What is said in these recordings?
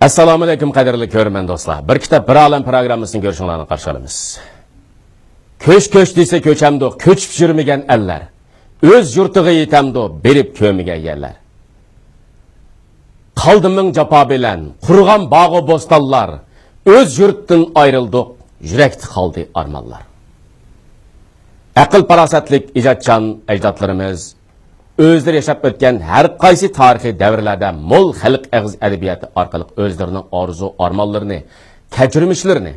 Assalomu alaykum qadrli ko'rman do'stlar. Bir kitap bir olam programmasini ko'rishinglarni qarshi olamiz. Ko'ch desa ko'chamdi, ko'chib yurmagan ellar. O'z yurtiga yetamdi, berib ko'migan yerlar. Qaldiming jafo bilan, qurgan bog'u bo'stonlar, o'z yurtdan ayrildik, yurakda qoldi armonlar. Aql farosatlik ijodchan ajdodlarimiz o'zlari yashab o'tgan har qaysi tarixiy davrlarda mo'l xalq og'iz adabiyoti orqali o'zlarining orzu armonlarini, kechirmishlarini,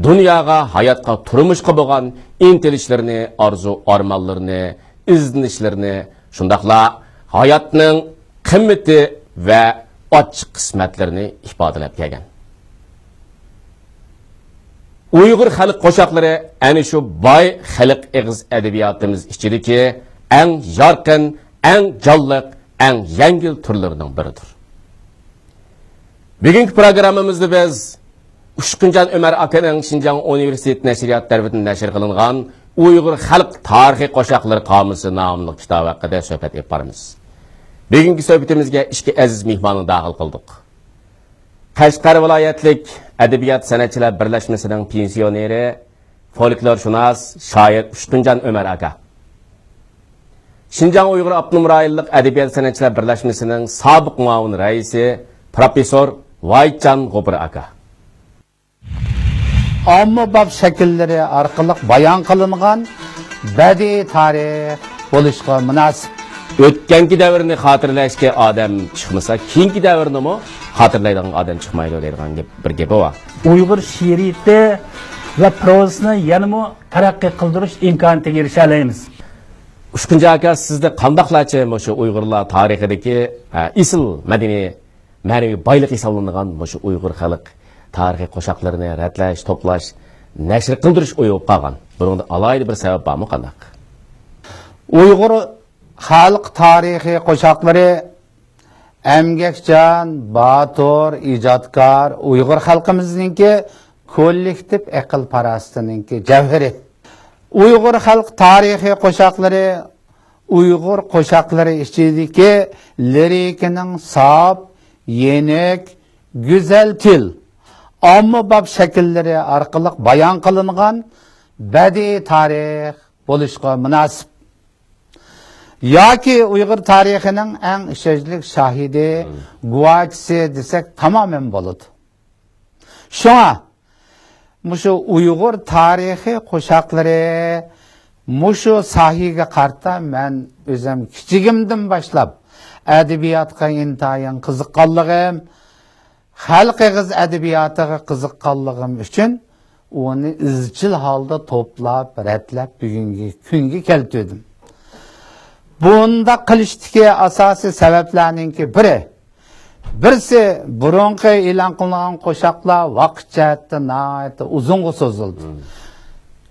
dunyoga, hayotga, turmushga bo'lgan intilishlarini, orzu armonlarini, izlanishlarini, shundaqla hayotning qimmati va ochiq qismatlarini ifodalab kelgan. Uyg'ur xalq qo'shoqlari ana shu boy xalq og'iz adabiyotimiz ichidagi eng yorqin, eng jonliq, eng yengil turlarining biridir. Bugungi programmamizda biz Ushqunjon Umar akaning Shinjang Universitet nashriyot tarafidan nashr qilingan Uyg'ur xalq tarixi qo'shoqlari qomusi nomli kitob haqida suhbat olib boramiz. Bugungi suhbatimizga ikki aziz mehmonni daxil qildik. Qashqar viloyatlik adabiyot san'atchilar birlashmasining pensioneri, folklorshunos, shoir Ushqunjon Umar aka. Shinjang Uyg'ur Abnum rayonlik adabiyot san'atchilar birlashmasining sobiq muavin raisi professor Voyitjon G'ubir aka. Ommabop shakllari orqali bayon qilingan badiiy tarix bo'lishga munosib. O'tgangi davrni xotirlashga odam chiqmasa, keyingi davrni mo xotirlaydigan odam chiqmaydi deydigan bir gap bor. Uyg'ur she'riyati va prozasini yanada taraqqiy qildirish imkoniyatiga erisha olamiz. Ushqunjon aka, sizda qandoqlarcha shu Uyg'urlar tarixidagi isl madaniy ma'naviy boylik hisoblangan shu Uyg'ur xalq tarixiy qo'shoqlarini ratlash, to'plash, nashr qildirish o'yib qolgan. Buningda alohida bir sabab bormi qandoq? Uyg'ur xalq tarixiy qo'shoqlari emgakchan, batur, ijodkor Uyg'ur xalqimizningki kollektiv aql parastininki javhari. Uyg'ur xalq tarixiy qo'shoqlari Uyg'ur qo'shoqlari ichidagi lirikaning sof, yenik, go'zal til, ommabop shakllari orqali bayon qilingan badiiy tarix bo'lishga munosib. Yoki Uyg'ur tarixining eng ishonchli shahidi, guvohchisi desak tamoman bo'ladi. Shunga mushu Uyg'ur tarixiy qo'shoqlari mushu sohaga qarta men o'zim kichigimdan boshlab adabiyotga intayin qiziqqanligim, xalq og'iz adabiyotiga qiziqqanligim uchun uni izchil holda to'plab, ratlab bugungi kunga keltirdim. Bunda qilishdagi asosiy sabablarning birisi burunqi e'lon qilingan qo'shoqlar vaqtcha uzunga so'zildi.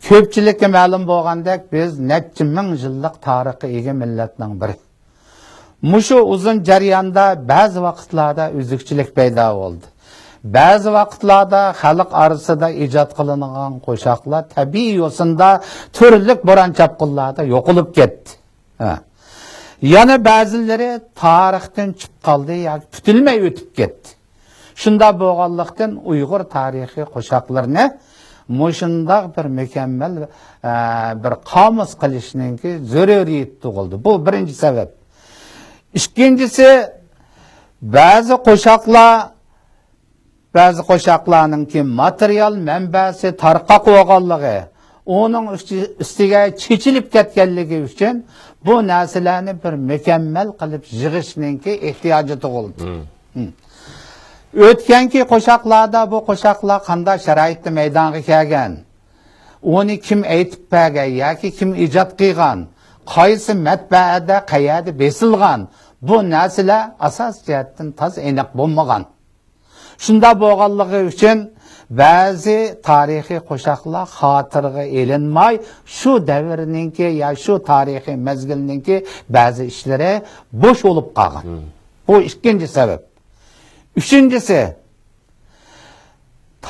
Ko'pchilikka ma'lum bo'lgandek, biz necha ming yillik tarixga ega millatning biri. Mushu uzun jarayonda ba'zi vaqtlarda uzukchilik paydo bo'ldi. Ba'zi vaqtlarda xalq orasida ijod qilingan qo'shoqlar tabiiy yo'sinda turli bo'ron chapqinlarda yo'qolib ketdi. Yana ba'zilari tarixdan chiqib qoldi yoki tutilmay o'tib ketdi. Shunda bo'lganlikdan Uyg'ur tarixiy qo'shoqlarini mushundaq bir mukammal bir qomus qilishninki zaruriyat tug'ildi. Bu birinchi sabab. Ikkinchisi, ba'zi qo'shoqlarning material manbasi tarqaq bo'lganligi, onun ustiga chechilib ketganligi uchun bu narsalarni bir mukammal qilib yig'ishninki ehtiyoji tug'ildi. O'tganki qo'shoqlarda bu qo'shoqlar qanday sharoitda maydonga kelgan, uni kim aytib bergan yoki kim ijod qilgan, qaysi matbaada qayerda besilgan, bu narsalar asos jihatdan toz aniq bo'lmagan. Shunda bo'lganligi uchun ba'zi tarixiy qo'shoqlar xotirga elinmay, shu davrninki ya shu tarixiy mezgilninki ba'zi ishlari bo'sh bo'lib qolgan. Bu ikkinchi sabab. Üçüncüsü,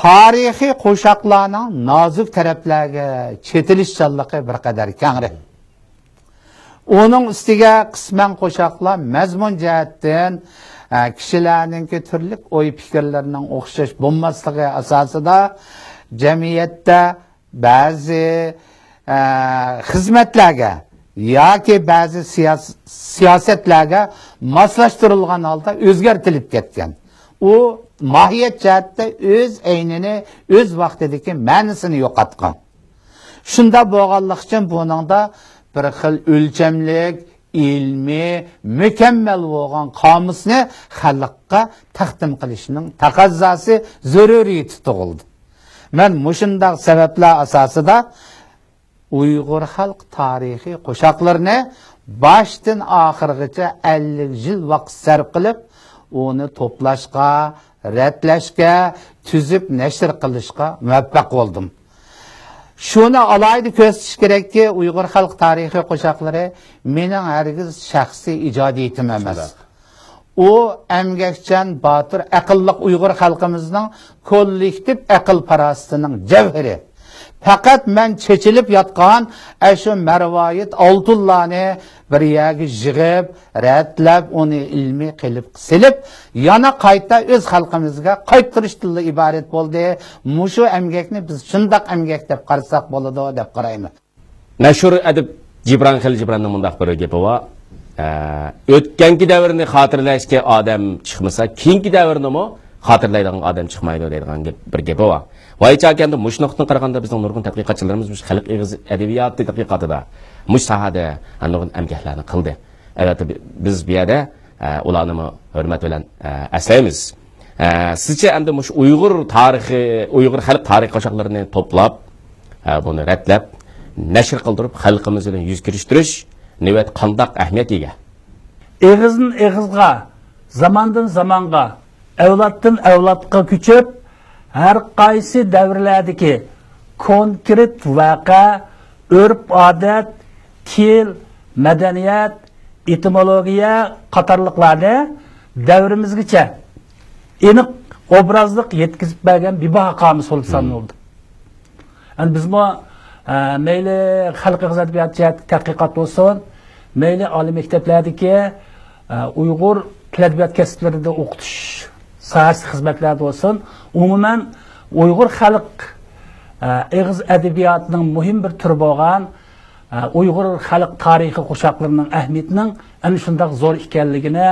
tarixiy qo'shoqlarning nozik taraflarga chetilishchanligi bir qadar kengri. Onun ustiga qisman qo'shoqlar mazmun jihatdan kishilarninki turli o'y fikrlarining o'xshash bo'lmasligi asosida jamiyatda ba'zi xizmatlarga yoki ba'zi siyosatlarga moslashtirilgan holda o'zgartirilib ketgan. U mohiyat jihatda o'z aynini, o'z vaqtidagi ma'nosini yo'qotgan. Shunda bo'lganlik uchun buningda bir xil o'lchamlik, ilmiy, mukammal bo'lgan qomusni xalqqa taqdim qilishning taqozosi zaruriyati tug'ildi. Men mushundaq sabablar asosida Uyg'ur xalq tarixiy qo'shoqlarini boshdan oxirigacha 50 yil vaqt sarf qilib, uni to'plashga, ratlashga, tuzib nashr qilishga muvaffaq bo'ldim. Shuni alayda ko'rsatish kerakki, Uyg'ur xalq tarixiy qo'shoqlari mening hargiz shaxsiy ijodiyatim emas. U emgakchan, botir, aqlli Uyg'ur xalqimizning kollektiv aql parostatining javhari. Faqat men chechilib yotgan shu marvoyat oltunlarni bir yerga yig'ib, ratlab, uni ilmiy qilib silib, yana qayta o'z xalqimizga qaytarishdan iborat bo'ldi. Mushu emgakni biz shundoq emgak deb qarasak bo'ladi deb qarayman. Mashhur adib Jibran Jibranning mundaq bir gapi bor. O'tgangi davrni xotirlashga odam chiqmasa, keyingi davrnimi xotirlaydigan odam chiqmaydi deydigan bir gapi bor. Vaychakanda mush nuqtadan qaraganda bizning nurg'un tadqiqotchilarimiz mush xalq eg'iz adabiyoti tadqiqotida mush sohada nurg'un amgaklarni qildi. Albatta biz bu yerda ularni hurmat bilan aslaymiz. Sizcha endi mush Uyg'ur tarixi, Uyg'ur xalq tarix qo'shoqlarini to'plab, buni ratlab, nashr qildirib xalqimiz bilan yuz kirishtirish navbat qandoq ahamiyatga ega? Eg'izdan eg'izga, zamondan zamonga, avloddan avlodga ko'chib, har qaysi davrlardagi konkret voqea, urf-odat, til, madaniyat, etimologiya qatorliqlarni davrimizgacha aniq obrazliq yetkazib bergan bibaha qomus bo'lib sanaldi. Yani biz bu mayli xalq adabiyot tadqiqot bo'lsin, mayli oliy maktablardagi Uyg'ur til adabiyot kasblarida o'qitish sohasi xizmatlarida bo'lsin, umuman Uyg'ur xalq eg'iz adabiyotining muhim bir turi bo'lgan Uyg'ur xalq tarixi qo'shoqlarining ahamiyatining ana shunday zo'r ekanligini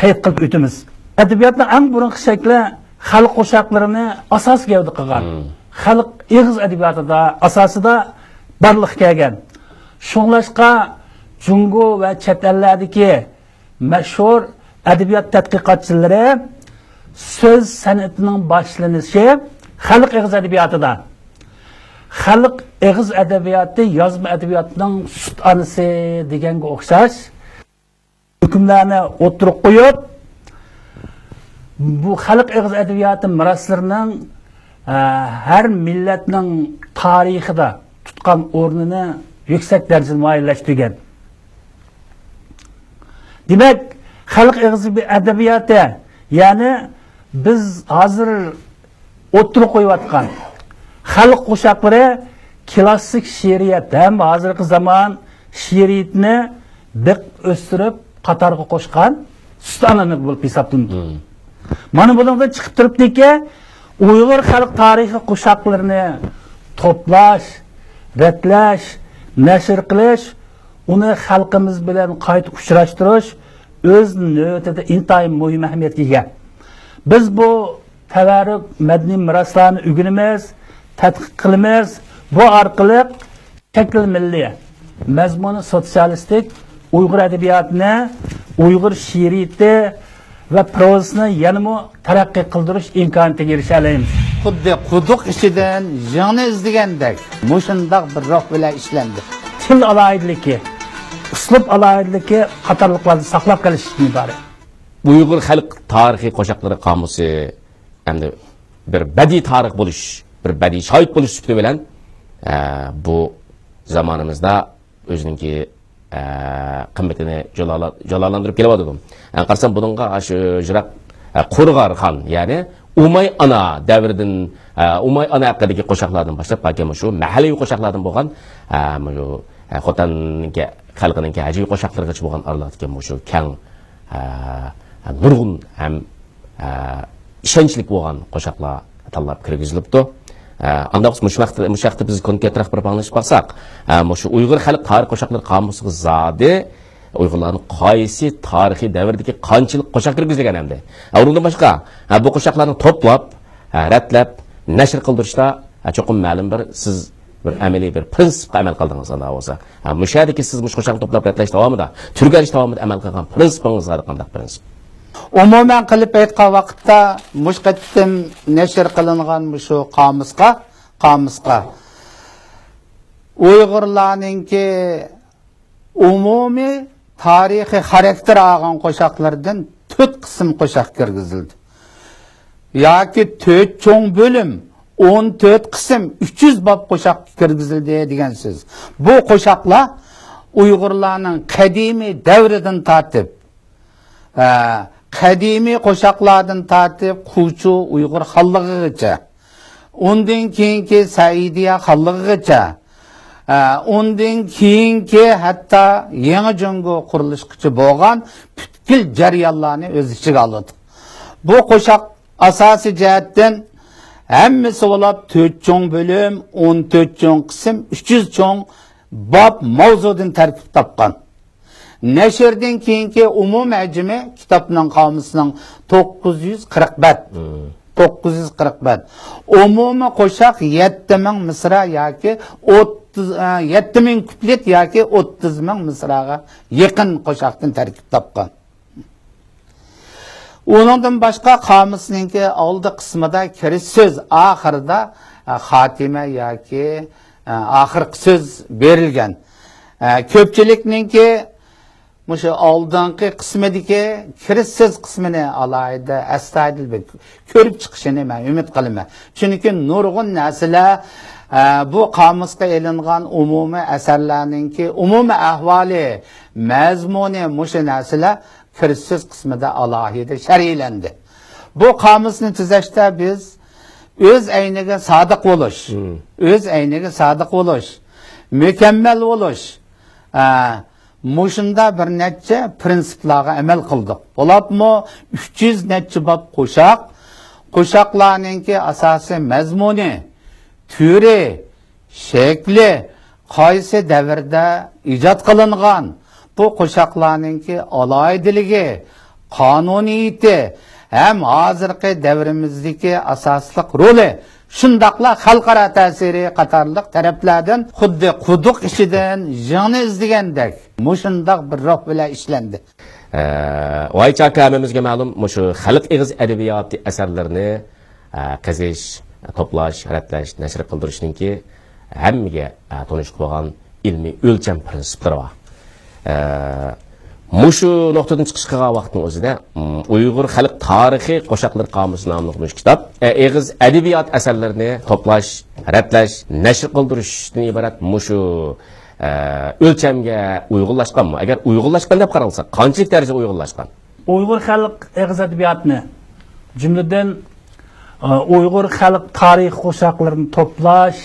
qayd qilib o'tamiz. Adabiyotning eng burungi shakli xalq qo'shoqlarini asos gavda qilgan. Xalq eg'iz adabiyotida asosida barliq kelgan. Shunglashqa Jungo va chet ellardagi mashhur adabiyot tadqiqotchilari so'z san'atining boshlanishi xalq eg'iz adabiyotida. Xalq eg'iz adabiyoti yozma adabiyotning sut onasi deganga o'xshash hukmlarni o'tirib qo'yib, bu xalq eg'iz adabiyoti meroslarining har millatning tarixida tutgan o'rnini yuksak darajada muayyanlashtirgan. Demak, xalq eg'iz adabiyoti, ya'ni biz hozir o'tirib qo'yayotgan xalq qo'shoqlari klassik she'riyat ham hozirgi zamon she'riyatni biq o'stirib qatorga qo'shgan ustanani bo'lib hisoblanadi. Mana bundan chiqib turibdiki, Uyg'ur xalq tarixi qo'shoqlarini to'plash, ratlash, nashr qilish, uni xalqimiz bilan qayta uchrashtirish o'z navbatida intayin muhim ahamiyatga ega. Biz bu tavarruk madaniy meroslarni o'rganamiz, tadqiq qilamiz. Bu orqali shakl milliy, mazmuni sotsialistik Uyg'ur adabiyotini, Uyg'ur she'riyati va prozasini yanada taraqqiy qildirish imkoniyatiga erisha olamiz. Xuddi quduq ichidan jonni izlagandek, mushundoq bir ruh bilan ishlandi. Til alohidligi, uslub alohidligi qatorliqlarni saqlab qolishdan iborat. Uyg'ur xalq tarixiy qo'shoqlari qomusi endi bir badiiy tarix bo'lish, bir badiiy shoid bo'lish sifati bilan bu zamonimizda o'zininki qimmatini jalolantirib kelyapti. Qarasam buningga shu Jiroq Qo'rg'or xon, ya'ni Umay ana davridan Umay ana haqidagi qo'shoqlardan boshlab balki shu mahalliy qo'shoqlardan bo'lgan shu Xotanning xalqining ajiy qo'shoqlarigacha bo'lgan aralardagi shu keng nurg'un ham ishonchli bo'lgan qo'shiqlar tanlab kirgizilibdi. Anda müşaqda biz konkretroq bir bağlanışıp baksak, şu Uyghur xalq tarix qo'shiqlari qomusiga zodi Uyg'urlarning qaysi tarixiy davrdagi qanchalik qo'shiq kirgizilgan hamda. Undan boshqa bu qo'shiqlarni to'plab, ratlab, nashr qildirishda cho'qim ma'lum bir siz bir amaliy bir prinsipga amal qildingiz anda bo'lsa. Mushadiki siz mush qo'shiqni to'plab ratlash davomida, turgalish davomida amal qilgan prinsipingiz qanday prinsip? Umuman qilib aytgan vaqtda mushqatdan nashr qilingan shu qomusqa Uyg'urlarningki umumiy tarixiy xarakter olgan qo'shiqlardan 4 qism qo'shiq kirgizildi. Yoki 4 cho'ng bo'lim 14 qism 300 bob qo'shiq kirgizildi degan so'z. Bu qo'shiqlar Uyg'urlarning qadimiy davridan tortib qadimiy qo'shiqlardan tortib Quchu Uyg'ur xalligigacha, undan keyingi Saidiya xalligigacha, undan keyingi hatto yangi jungo qurilishqichi bo'lgan butkul jarayonlarni o'z ichiga oladi. Bu qo'shiq asosiy jihatdan hammasi bo'lib 4 cho'ng bo'lim, 14 cho'ng qism, 300 cho'ng bob mavzudan tarkib topgan. Nashrdan keyingi umum hajmi kitobning qomusining 940 bat. 940 bat. Umumiy qo'shiq 7000 misra yoki 7000 kuplet yoki 30000 misraga yaqin qo'shiqdan tarkib topgan. Onundan boshqa qomusninki oldi qismida kirish so'z, oxirida xotima yoki oxirgi so'z berilgan. Ko'pchilikninki Muşu oldingi qismidagi kirish so'z qismini alayda astoydil ko'rib chiqishini men umid qilaman. Chunki nurg'un narsalar bu qomusga elingan umumiy asarlarningki umumiy ahvoli, mazmuni mushu narsalar kirish so'z qismida alohida sharhlandi. Bu qomusni tuzashda biz o'z ayniga sodiq bo'lish, mukammal bo'lish, Muşunda bir neçe prinsiplarga amal qildik. Bo'labmi 300 neçe bob qo'shiqlarningki asosiy mazmuni, turi, shakli, qaysi davrda ijod qilingan, bu qo'shiqlarningki aloydiligi, qonuniyati ham hozirgi davrimizdagi asosli roli shundaqla xalqaro ta'siri qatorliq taraflardan xuddi quduq ishidan joni izlagandek mushundaq bir ruh bilan ishlandi. Vaycha akamimizga ma'lum shu xalq ig'iz adabiyoti asarlarini qizish, to'plash, ratlash, nashr qildirishninki hammaga tonish bo'lgan ilmiy o'lcham prinsiplari bor. Mushu nuqtadan chiqish qilgan vaqtning o'zida Uyg'ur xalq tarixi qo'shiqlar qomusi nomli bu kitob eg'iz adabiyot asarlarini to'plash, ratlash, nashr qildirishdan iborat mushu o'lchamga uyg'unlashganmi? Agar uyg'unlashgan deb qaralsa, qanchalik darajada uyg'unlashgan? Uyg'ur xalq eg'iz adabiyotini jumladan Uyg'ur xalq tarix qo'shiqlarini to'plash,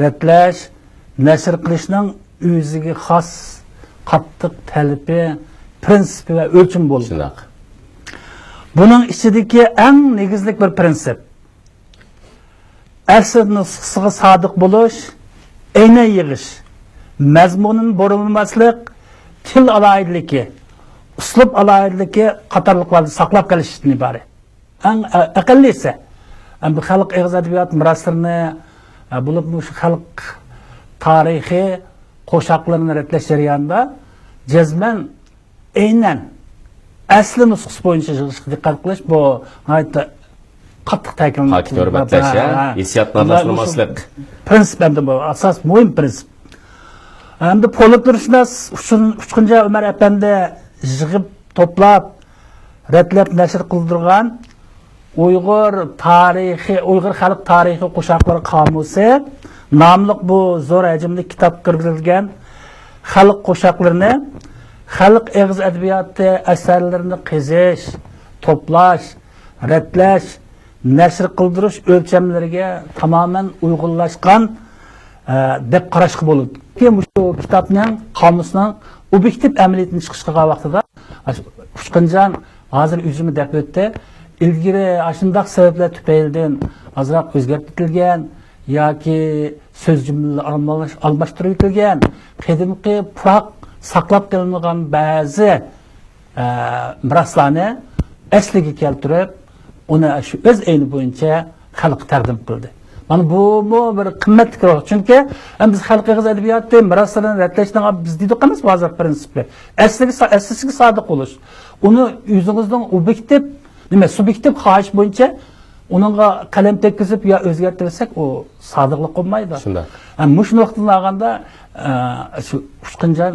ratlash, nashr qilishning o'ziga xos qattiq talabi, prinsipi va o'lcham bo'ldi. Buning ichidagi eng negizlik bir prinsip asl nusxasiga sodiq bo'lish, ayna yig'ish, mazmunin bo'rilmaslik, til aloydiligi, uslub aloydiligi qatorliqlarni saqlab qolishdan iborat. Eng aqallisi bu xalq eg'iz adabiyot miroslarini bo'lib shu xalq tarixi qo'shiqlarni ratlash jarayonida jazman aynan asli nusxasi bo'yicha diqqat qilish bu hayotda qattiq ta'kidlanadi. Hakik hurmatlash, hissiyotni almashtirmaslik. Prinsip hamda bu asos muhim prinsip. Hamda politrushnas Uchqunja Umar apandi yig'ib to'plab ratlab nashr qildirgan Uyg'ur xalq tarixi qo'shiqlar qomusi nomli bu zo'r hajmli kitob kirgizilgan xalq qo'shiqlarini, xalq eg'iz adabiyoti asarlarini qizish, to'plash, ratlash, nashr qildirish o'lchamlariga tamoman uyg'unlashgan deb qarashga bo'ladi. Keyin shu kitobning qomusning obyektiv amaliyotini chiqish qilgan vaqtida Uchqunjon hozir üzümü deb o'tdi. Ilgari ashundaq sabablar tufaylidan azroq o'zgartirilgan yoki so'z jumlalar almashtirib o'tilgan, qadimgi puroq saqlab qolingan ba'zi miroslarni asliga keltirib, uni shu o'z ayni bo'yicha xalqqa taqdim qildi. Mana bu bir qimmatli roh. Chunki biz xalq og'iz adabiyoti miroslarini ratlashdan biz deydiqamiz ba'zi prinsiplar. Asliga sodiq bo'lish. Uni o'zingizning obyektiv, subyektiv xohish bo'yicha uningga qalam tekkizib yo o'zgartirsak, u sodiqlik bo'lmaydi. Shunda. Mush vaqtdan olganda shu Ushqunjon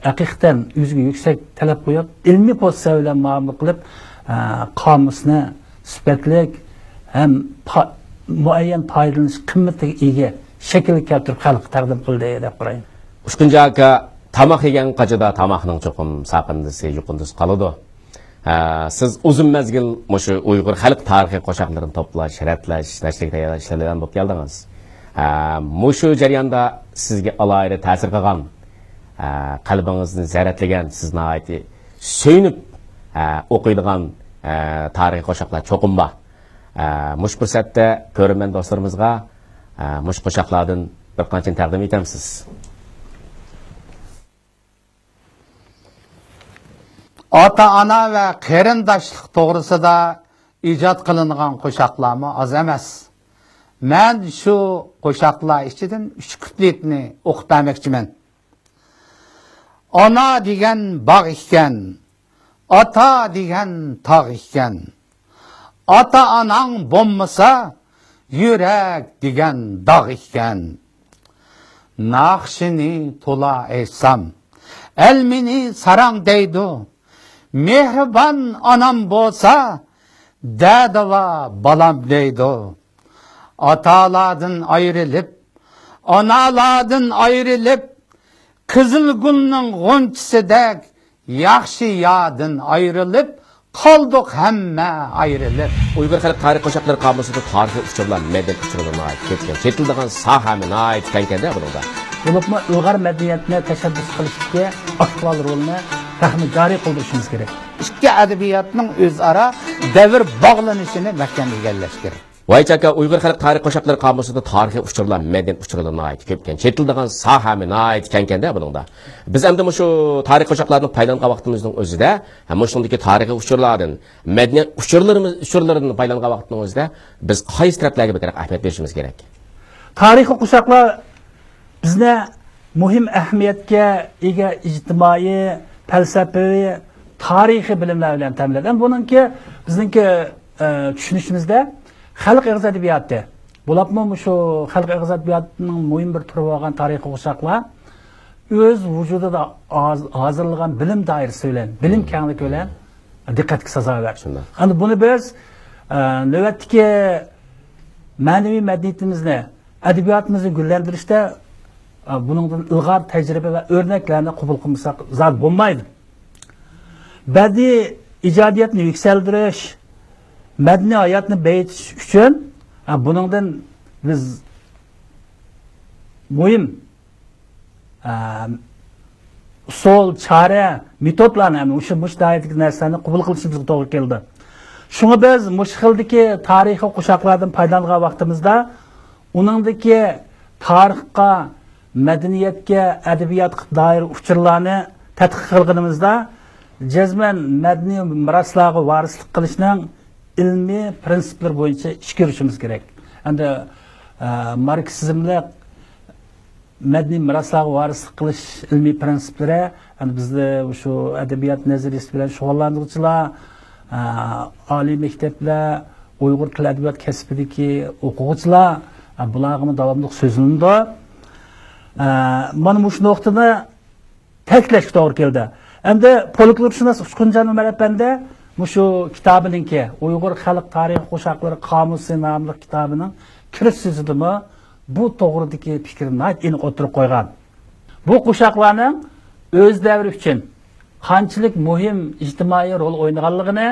haqiqatan o'ziga yuksak talab qo'yib, ilmiy pozitsiya bilan muomala qilib, qomusni sifatlik ham muayyan foydalanish qimmatiga ega shaklga keltirib xalqqa taqdim qildi deb qarayman. Ushqunjon aka tamoq yegan qachida tamoqning cho'qim saqindisi yuqundisi qoladi. Siz uzun mezgil mushu Uyg'ur xalq tarixiy qo'shiqlarini to'plash, ratlash, nashrga tayyorlash ishlaridan bo'lib keldingiz. Mushu jarayonda sizga alohida ta'sir qilgan, qalbingizni zaratlagan, sizni aytib, so'yinib o'qiydigan tarixiy qo'shiqlar cho'qim bor. Mush fursatda ko'rman do'stlarimizga mush qo'shiqlardan bir qanchani taqdim etamiz. Ota-ana va qarindoshlik to'g'risida ijod qilingan qo'shiqlarmi oz emas. Men shu qo'shiqlar ichidan 3 kupletni o'qib bermoqchiman. Ona degan bog' ekan, ota degan tog' ekan. Ota-anang bo'lmasa, yurak degan dog' ekan. Naqshini to'la aytsam, elmini sarang deydi. Mehribon onam bo'lsa, dadava balam deydi. Otalardan ayrilib, onalardan ayrilib, qizil gulning g'unchisidek yaxshi yodin ayrilib, qoldik hamma ayrilib. Uyg'ur xalq tarix qo'shiqlari qomusida tarixiy uchurlar, madaniyat uchurlarini aytib ketgan. Chetildigan sohamini aytib kelganda bularda. Bo'libmi ilg'or madaniyatni tashabbus qilishga aktual rolni rahmi joriy qildirishimiz kerak. Ikki adabiyotning o'zaro davr bog'lanishini mahkam egallash kerak. Vaychaka Uyg'ur xalq tarix qo'shiqlari qomusida tarixiy uchurlar, madaniyat uchurlarini aytib ketgan. Chetildigan sohamini aytib kelganda bularda. Biz endi shu tarix qo'shiqlarini foydalangan vaqtimizning o'zida, shundagi tarixiy uchurlardan, madaniyat uchurlarini foydalangan vaqtning o'zida biz qaysi taraflarga bir ahamiyat berishimiz kerak? Tarixiy qo'shiqlar bizni muhim ahamiyatga ega ijtimoiy, falsafiy, tarixiy bilimlar bilan ta'minlagan. Buningki bizningki tushunishimizda xalq og'iz adabiyoti. Bo'libmi shu xalq og'iz adabiyotining muhim bir turi bo'lgan tarixiy qo'shiqlar o'z vujudida hozirlangan bilim doirasi bilan, bilim kengligi bilan diqqatga sazovor. Endi buni biz navbatdagi ma'naviy madaniyatimizni, adabiyotimizni gullantirishda buningdan ilg'or tajriba va o'rnaklarni qabul qilmasak zot bo'lmaydi. Badiiy ijodiyatni yuksaltirish, madaniy hayotni boyitish uchun buningdan biz muhim usul, chora, metodlarni, o'sha mushtahidlik narsalarni qabul qilishimizga to'g'ri keldi. Shunga biz mushxildagi tarixiy qo'shiqlardan foydalangan vaqtimizda uningdagi tarixga, madaniyatga, adabiyotga doir uchurlarni tadqiq qilganimizda jazman madaniy miroslarga varislik qilishning ilmiy prinsiplar bo'yicha ish ko'rishimiz kerak. Endi marksizmlik madaniy miroslarga varislik qilish ilmiy prinsiplari bizda shu adabiyot nazariyasi bilan shug'ullanuvchilar, oliy maktablar, Uyg'ur tili adabiyot kasbidagi o'quvchilar bularga davomli so'zlandi. Mana shu nuqtani ta'kidlashga to'g'ri keldi. Endi folklorshunos Ushqunjon Umar apandi shu kitobininki Uyg'ur xalq tarixi qo'shiqlari qomusi nomli kitobining kirish so'zidimi bu to'g'ridagi fikrni aniq o'tirib qo'ygan. Bu qo'shiqlarning o'z davri uchun qanchalik muhim ijtimoiy rol o'ynaganligini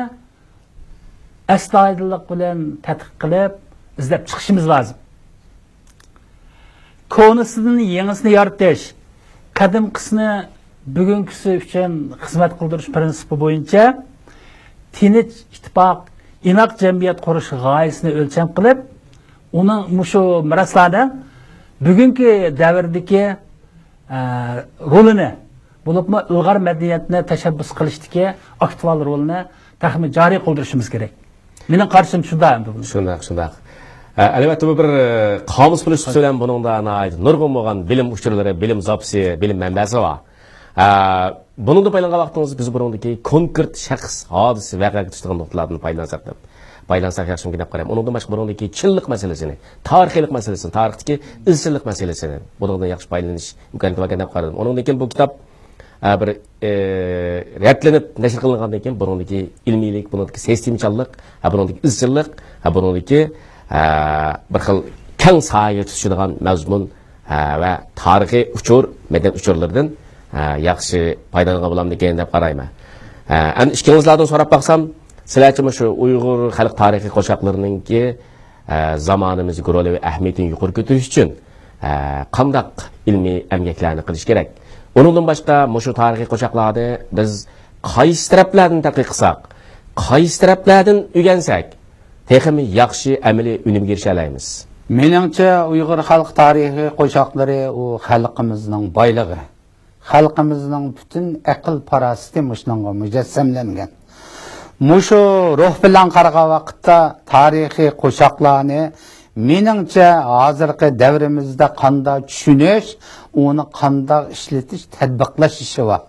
astoydillik bilan tadqiq qilib izlab chiqishimiz lozim. Konusini yangisini yaratish, qadimqisini bugungisi uchun xizmat qildirish prinsipi bo'yicha tinch ittifoq inoq jamiyat qurish g'oyasini o'lcham qilib uning shu miroslarni bugungi davrdagi rolini bo'libmi ilg'or madaniyatni tashabbus qilishdagi aktual rolni taxmin joriy qildirishimiz kerak. Mening qarashim shunday endi bu. Shunday. Albatta bu bir qomus qilish bilan buningda nurg'un bo'lgan bilim uchurlari, bilim zapsi, bilim manbasi bor. Buningda paylangan vaqtingiz biz buningdagi konkret shaxs, hodisa, voqeaga tushgan nuqtalardan paylansak yaxshi deb qarayman. Uningdan boshqa buningdagi chinlik masalasini, tarixiylik masalasini, tarixdagi izchillik masalasini buningdan yaxshi paylanish imkoniyati bor deb qaradim. Uningdan bu kitob bir rətlənib nəşr qılınğandan keyin buningdagi ilmiylik, buningdagi sistemchanlik, buningdagi izchillik, buningdagi bir xil keng sohaga tushadigan mazmun va tarixiy uchur, madaniyat uchurlaridan yaxshi foydalangan bo'lamdikan deb qarayman. Ana ikkingizlardan so'rab baqsam, sizlarcha shu Uyg'ur xalq tarixiy qo'shoqlarininki zamonimizga roli va ahamiyatini yuqori ko'tarish uchun qandaq ilmiy emgaklarni qilish kerak? Onundan başqa mushu tarixiy qo'shoqlarni biz qaysi taraflardan tadqiq qilsak, qaysi taraflardan o'rgansak, texmi yaxshi amaliy unumga erisha olamiz. Meningcha Uyg'ur xalq tarixiy qo'shoqlari u xalqimizning boyligi. Xalqimizning butun aql parasiti mushunga mujassamlangan. Mushu ruh bilan qaragan vaqtda tarixiy qo'shoqlarni meningcha hozirgi davrimizda qanday tushunish, uni qanday ishlatish, tatbiqlash ishi bor.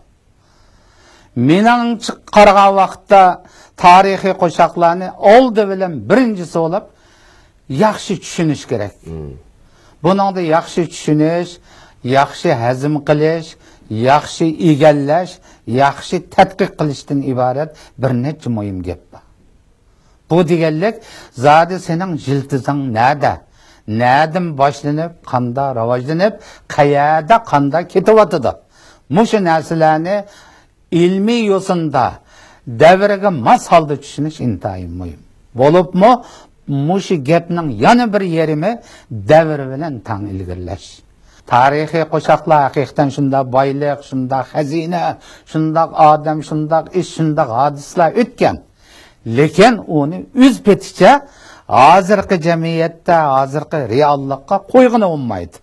Meningcha qaragan vaqtda tarixiy qo'shoqlarni oldi bilan birinchisi bo'lib yaxshi tushunish kerak. Buningda yaxshi tushunish, yaxshi hazm qilish, yaxshi egallash, yaxshi tadqiq qilishdan iborat bir necha muhim gap bor. Bu deganlik zodi sening jiltizing nada? Nadim boshlanib, qanda rivojlanib, qayerda qanda ketyotidi. Mushu narsalarni ilmiy yo'sinda davriga mos holda tushunish intayin muhim. Bo'libmi, mushu gapning yana bir yerimi davr bilan tang ilgirlash. Tarixiy qo'shoqlar haqiqatan shunda boylik, shunda xazina, shunda odam, shunda ish, shunda hodisalar o'tgan. Lekin uni o'z peticha hozirgi jamiyatda, hozirgi reallikqa qo'yg'ini olmaydi.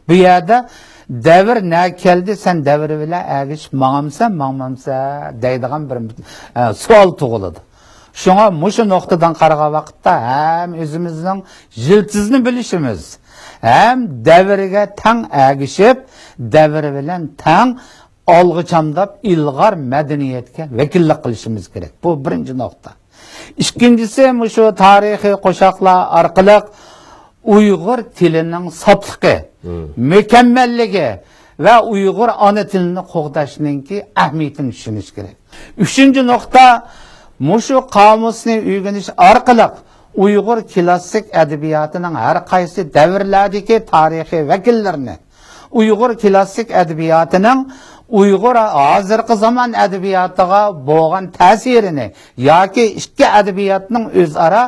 Bu yerda davr na keldi, sen davri bilan agishib mangmamsa deydigan bir savol tug'iladi. Shunga mushu nuqtadan qaragan vaqtda ham o'zimizning jiltizni bilishimiz, ham davriga tang agishib, davri bilan tang olg'ichamdab ilg'or madaniyatga vakillik qilishimiz kerak. Bu birinchi nuqta. Ikkinchisi mushu tarixiy qo'shoqlar orqali Uyg'ur tilining sofligi, mukammalligi va Uyg'ur ona tilini qo'g'dashninki ahamiyatini tushunish kerak. Uchinchi nuqta mushu qomusni o'rganish orqali Uyg'ur klassik adabiyotining har qaysi davrlardagi tarixiy vakillarini, Uyg'ur klassik adabiyotining Uyg'ur hozirgi zamon adabiyotiga bo'lgan ta'sirini yoki ikki adabiyotning o'zaro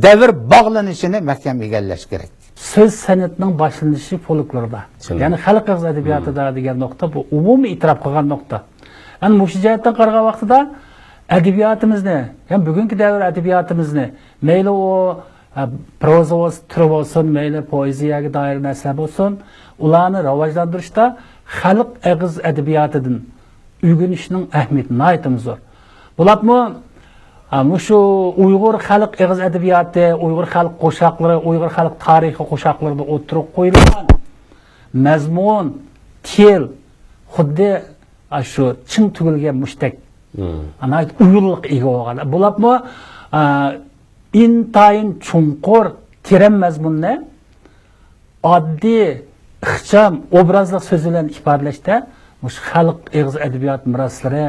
davr bog'lanishini mahkam egallash kerak. Söz san'atining boshlanishi folklorda. Ya'ni xalq adabiyotida degan nuqta bu umumiy e'tirof qilgan nuqta. Ana bu jihatdan qaragan vaqtida adabiyotimizni, ham bugungi davr adabiyotimizni, mayli u proza turi bo'lsin, mayli poeziyaga doir narsalar bo'lsin, ularni rivojlantirishda xalq og'iz adabiyotidan o'rganishning ahamiyati nihoyatda zo'r. Bularmi shu Uyg'ur xalq og'iz adabiyoti, Uyg'ur xalq qo'shoqlari, Uyg'ur xalq tarixi qo'shoqlarida o'tirib qo'yilgan mazmun, til xuddi shu chin tugilgan mushtaq ana uyulliq ega bo'lgan. Bularmi intayin chunqur teran mazmunni oddiy ixcham obrazlik so'z bilan ifodalashda mush xalq og'iz adabiyot meroslari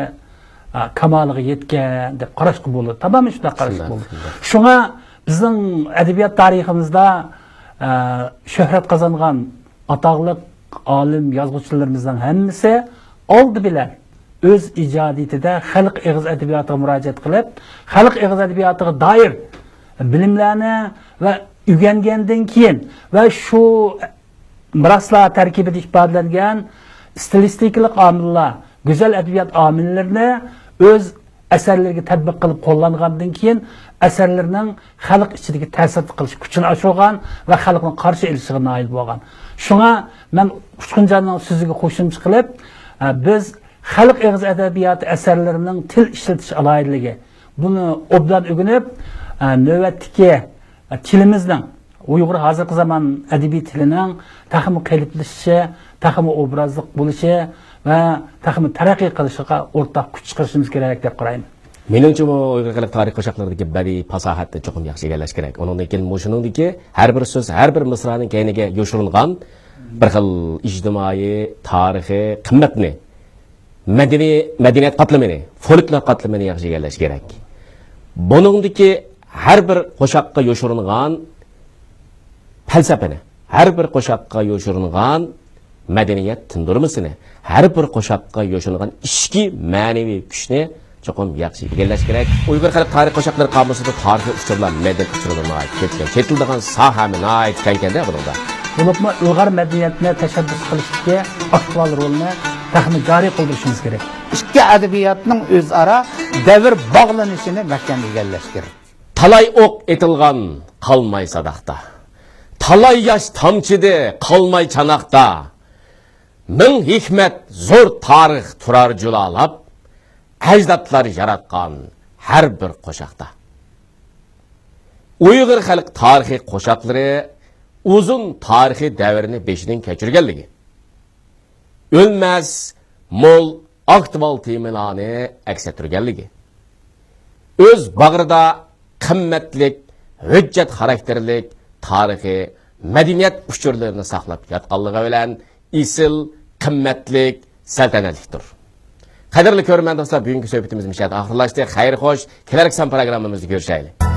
kamoliga yetgan deb qarashga bo'ladi. Tamoman shunday qarashga bo'ladi. Shunga bizning adabiyot tariximizda shuhrat qozongan atoqli olim yozuvchilarimizning hammasi oldi bilan o'z ijodiyatida xalq og'iz adabiyotiga murojaat qilib, xalq og'iz adabiyotiga doir bilimlarni va o'rgangandan keyin va shu miroslar tarkibida ifodalangan stilistikalik omillar, go'zal adabiyot omillarini o'z asarlarga tatbiq qilib qo'llangandan keyin asarlarning xalq ichidagi ta'sir qilish kuchini oshirgan va xalqni qarshi elishiga noil bo'lgan. Shunga men Uchqunjonning so'ziga qo'shimcha qilib, biz xalq og'iz adabiyoti asarlarining til ishlatish aloyidligi buni obdan o'rganib, navbatdagi tilimizning Uyg'ur hozirgi zamon adabiy tilining taxmi qalblashishi, taxmi obrazliq bo'lishi va taxmi taraqqiy qilishiga o'rtaq kuch chiqarishimiz kerak deb qarayman. Meningcha bu Uyg'ur xalq tarix qo'shiqlaridagi badiiy fasohatni cho'qim yaxshi egallash kerak. Undan keyin shuningdeki har bir so'z, har bir misraning keyniga yoshirilgan bir xil ijtimoiy, tarixiy qimmatni, madaniyat qatlamini, folklor qatlamini yaxshi egallash kerak. Buningdagi har bir qo'shiqqa yoshirilgan falsafani, har bir qo'shiqqa yoshirilgan madaniyat tindirmasini, har bir qo'shiqqa yoshirilgan ishki ma'naviy kuchni cho'qim yaxshi egallash kerak. Uyg'ur xalq tarix qo'shiqlari qomusida tarixiy uchurlar, madaniyat uchurlari ketgan, ketildigan sohami noit ekan-da bunda. Bo'libmi Uyg'ur madaniyatini tashabbus qilishga aktual rolni taxmin joriy qildirishimiz kerak. ikki adabiyotning o'zaro davr bog'lanishini mahkam egallash kerak. Talay o'q etilgan qalmay sadaqda. Talay yosh tomchidi qalmay chanaqda. Ming hikmat zo'r tarix turar julalab, ajdodlar yaratgan har bir qo'shiqda. Uyg'ur xalq tarixiy qo'shiqlari uzun tarixiy davrni beshidan kechirganligi. O'lmas, mo'l aktual temalarni aks ettirganligi. O'z bag'rida qimmatlik, hujjat xarakterlik tarixiy madaniyat uchurlarini saqlab yotganligi bilan isil, qimmatlik, saltanatlikdir. Qadrli ko'rmandolar, bugungi suhbatimiz mishad oxirlashdi. Xayr xo'sh, kelar akşam programmamizda görüşaylik.